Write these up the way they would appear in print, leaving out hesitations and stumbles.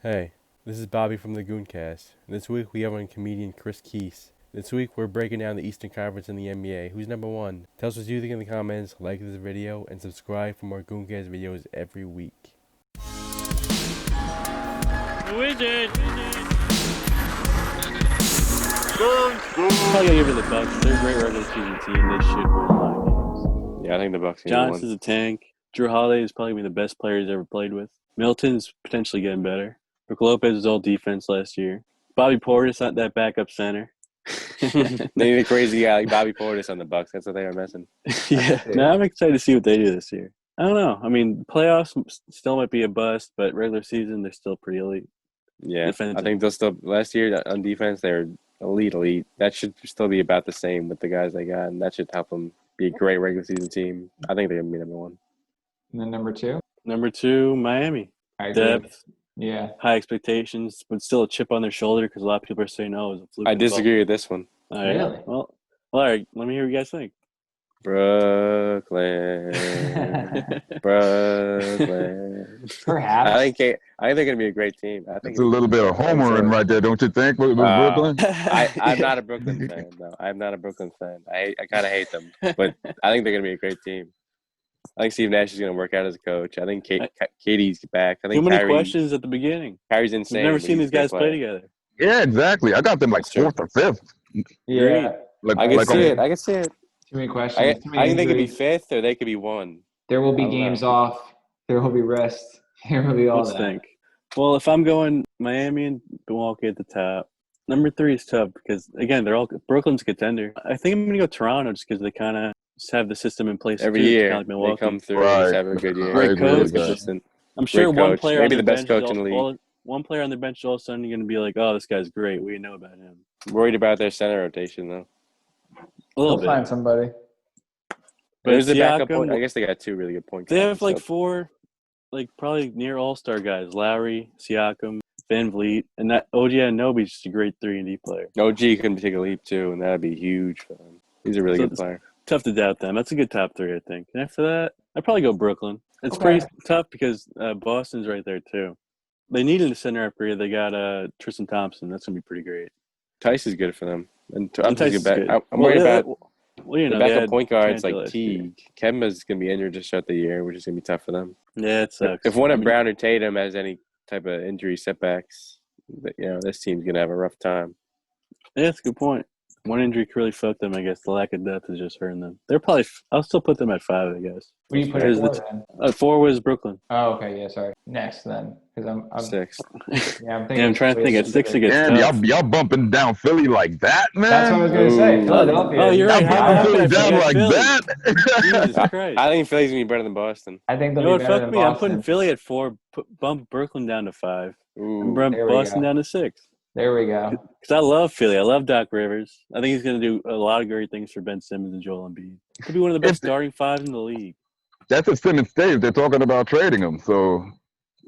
Hey, this is Bobby from the Goon Cast. This week we have on comedian Chris Keise. This week we're breaking down the Eastern Conference in the NBA. Who's number one? Tell us what you think in the comments, like this video, and subscribe for more Goon Cast videos every week. Who is it? Probably gonna give it the Bucks. They're a great regular season team. They should win a lot of games. Yeah, I think the Bucks. Johnson's a tank. Drew Holiday is probably gonna be the best player he's ever played with. Milton's potentially getting better. Brook Lopez was all defense last year. Bobby Portis not that backup center. They need a crazy guy like Bobby Portis on the Bucks. That's what they are missing. Yeah. No, I'm excited to see what they do this year. I don't know. I mean, playoffs still might be a bust, but regular season they're still pretty elite. Yeah, Defensive. I think they'll still. Last year on defense, they're elite. That should still be about the same with the guys they got, and that should help them be a great regular season team. I think they're gonna be number one. And then number two? Number two, Miami. I agree. Depth, Yeah. high expectations, but still a chip on their shoulder because a lot of people are saying, "Oh, it was a fluke." I disagree with this one. All right. Really? Well, all right. Let me hear what you guys think. Brooklyn. Perhaps. I think they're going to be a great team. I think It's a little bit of homering right there, don't you think, with Brooklyn? I'm not a Brooklyn fan, though. I'm not a Brooklyn fan. I kind of hate them, but I think they're going to be a great team. I think Steve Nash is going to work out as a coach. I think Katie's back. I think Too many Kyrie, questions at the beginning. Kyrie's insane. We've never but seen he's these a guys good play player. together. Yeah, exactly. I got them like That's true. fourth or fifth. Yeah. I can see it. I can see it. Too many questions. I Too many think they could be injuries. fifth or they could be one. There will I be don't games know. off. There will be rest. There will be all Let's that. think. Well, if I'm going Miami and Milwaukee at the top, number three is tough because, again, they're all Brooklyn's a contender. I think I'm going to go Toronto just because they kind of have the system in place Every too, year kinda like they Milwaukee. come through Right. and have a good year. Great I agree coach. with that. Consistent. I'm sure Great one coach. player Maybe on the best bench coach in the league. one player on their bench all of a sudden you're going to be like, oh, this guy's great. We know about him. Worried about their center rotation though. A little They'll find bit. somebody. But Who's the backup Siakam- point? I guess they got two really good points. They have like four, like probably near all-star guys: Lowry, Siakam, Van Vliet, and that OG Anunoby's just a great 3-and-D player. OG can take a leap too, and that'd be huge for them. He's a really So good player. Tough to doubt them. That's a good top three, I think. And after that, I'd probably go Brooklyn. It's Okay. pretty tough because Boston's right there too. They needed a center upgrade. They got Tristan Thompson. That's gonna be pretty great. Tice is good for them, and And I'm Tice thinking is back. good. I'm worried about Well, you know, the they backup had point guards Cantor like last year. Teague. Kemba's gonna be injured to start the year, which is gonna be tough for them. Yeah, it sucks. If one I of mean, Brown or Tatum has any type of injury setbacks, this team's gonna have a rough time. yeah, that's a good point. One injury could really fuck them. I guess the lack of depth is just hurting them. They're probably. I'll still put them at 5. I guess. What do you put Because it for the- then? 4 was Brooklyn. Oh, okay. Yeah, sorry. Next then. Because I'm 6. yeah, I'm thinking. Yeah, I'm trying to think. At 6 against And tough. y'all bumping down Philly like that, man? That's what I was going to say. Ooh. Philadelphia. Oh, you're Y'all right. How bumping did Philly I down forget like Philly? that? Jesus Christ. I think Philly's gonna be better than Boston. I think You they'll know be what? better Fuck than me. I'm Boston. putting Philly at 4. Bump Brooklyn down to 5. Ooh. And bump There we Boston go. down to 6. There we go. Because I love Philly. I love Doc Rivers. I think he's going to do a lot of great things for Ben Simmons and Joel Embiid. Could be one of the best starting 5s in the league. That's if Simmons stays. They're talking about trading him. So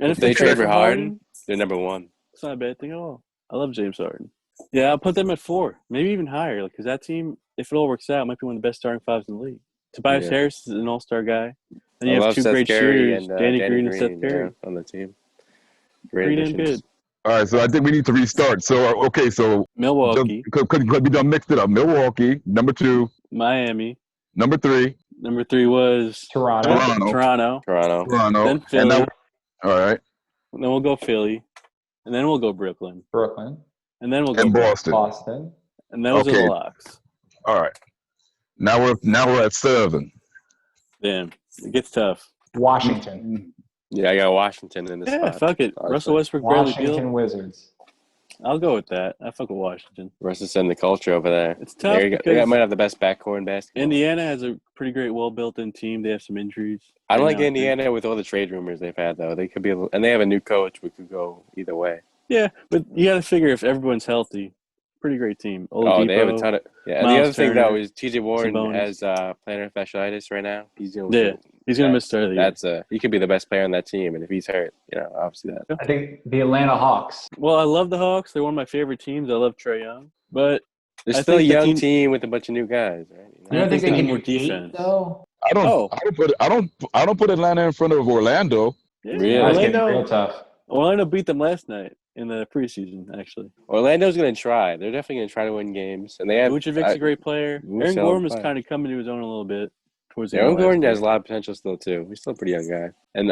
And If they trade for Harden, they're number one. it's not a bad thing at all. I love James Harden. Yeah, I'll put them at 4, maybe even higher. Because that team, if it all works out, might be one of the best starting 5s in the league. Tobias Yeah. Harris is an all-star guy. And I you have love 2 Seth great Curry shooters, and Danny Danny Green and Seth Curry. on the team. Great Pretty damn additions. good. all right, so I think we need to restart. So okay, so Milwaukee, could we done mixed it up? Milwaukee, number 2, Miami. number 3, Number 3 was Toronto. Toronto. Toronto. Then Philly. and now, all right, And then we'll go Philly. And then we'll go Brooklyn. Brooklyn. And then we'll go and Boston. Boston. And those are Okay. the locks. All right, now we're at 7. Damn. It gets tough. Washington. Yeah, I got Washington in this Yeah, spot. fuck it. Honestly. Russell Westbrook, Bradley Washington Beal. Wizards. I'll go with that. I fuck with Washington. Russ is setting the culture over there. It's tough They because might have the best backcourt in basketball. Indiana has a pretty great, well-built-in team. They have some injuries. I don't right like now, I Indiana with all the trade rumors they've had, though. They could be, and they have a new coach, which could go either way. Yeah, but you got to figure if everyone's healthy, pretty great team. Oh, they have a Oladipo. ton of. Yeah, and the Miles other thing Turner, though is T.J. Warren Sabonis. has plantar fasciitis right now. He's gonna. Yeah, he's going to miss start of the year. That's he could be the best player on that team, and if he's hurt, obviously that. I think the Atlanta Hawks. Well, I love the Hawks. They're one of my favorite teams. I love Trae Young. But They're I still a think the young team- team with a bunch of new guys, right? You don't think they they need can more compete, defense. though? Oh. I don't put Atlanta in front of Orlando. Yeah, Really? That's getting Orlando, real tough. Orlando beat them last night in the preseason, actually. Orlando's going to try. They're definitely going to try to win games. And they have Vucevic's a great player. Vucevic Aaron Gordon was fine. kind of coming to his own a little bit towards the Aaron end of last Gordon year. has a lot of potential still, too. He's still a pretty young guy. And,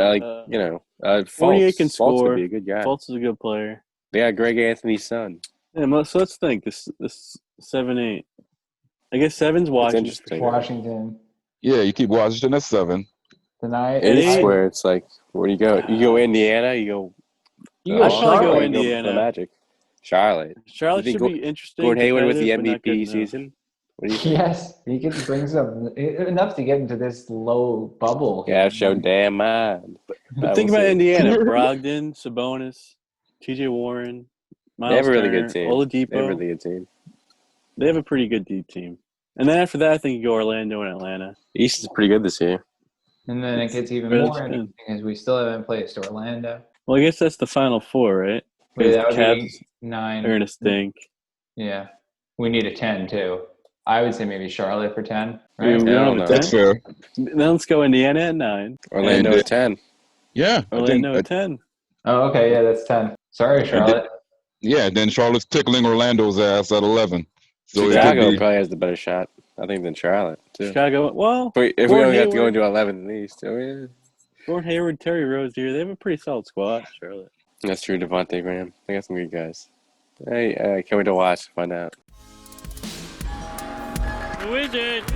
Fournier Fultz. can Fultz score. could be a good guy. Fultz is a good player. They got Greg Anthony's son. Yeah, so let's think. This 7-8. I guess 7's Washington. interesting. Washington Yeah, you keep Washington at 7. tonight. It's Eight. where it's like, where do you go? You go Indiana, you go You go I'd probably go Charlotte. you go Indiana. for the Magic. Charlotte. Charlotte You should think be interesting. Gordon Hayward with the competitive, but not good MVP enough. season? What do you think? Yes, he can bring some enough to get into this low bubble. Yeah, show damn mind. But think about Indiana: Brogdon, Sabonis, T.J. Warren, Miles They have a really Turner, good team. Oladipo. They have a really good team. They have a pretty good deep team. And then after that, I think you go Orlando and Atlanta. East is pretty good this year. And then it gets even But more it's good. interesting as we still haven't placed Orlando. Well, I guess that's the Final Four, right? Wait, that would Cavs be 9. are in a stink. Yeah, we need a 10 too. I would say maybe Charlotte for 10. We Right? don't Yeah, I have don't a know. 10. That's fair. Then let's go Indiana at 9. Orlando And- at 10. Yeah. Orlando at 10. Oh, okay, yeah, that's 10. Sorry, Charlotte. Yeah, then Charlotte's tickling Orlando's ass at 11. So it could Chicago be, probably has the better shot, I think, than Charlotte, too. Chicago. Well, If we Gordon only have to go Hayward. into 11 in the East. I mean, Gordon Hayward, Terry Rozier, they have a pretty solid squad, Charlotte. that's true, Devontae Graham. They got some good guys. Hey, can't wait to watch, find out. The Wizards.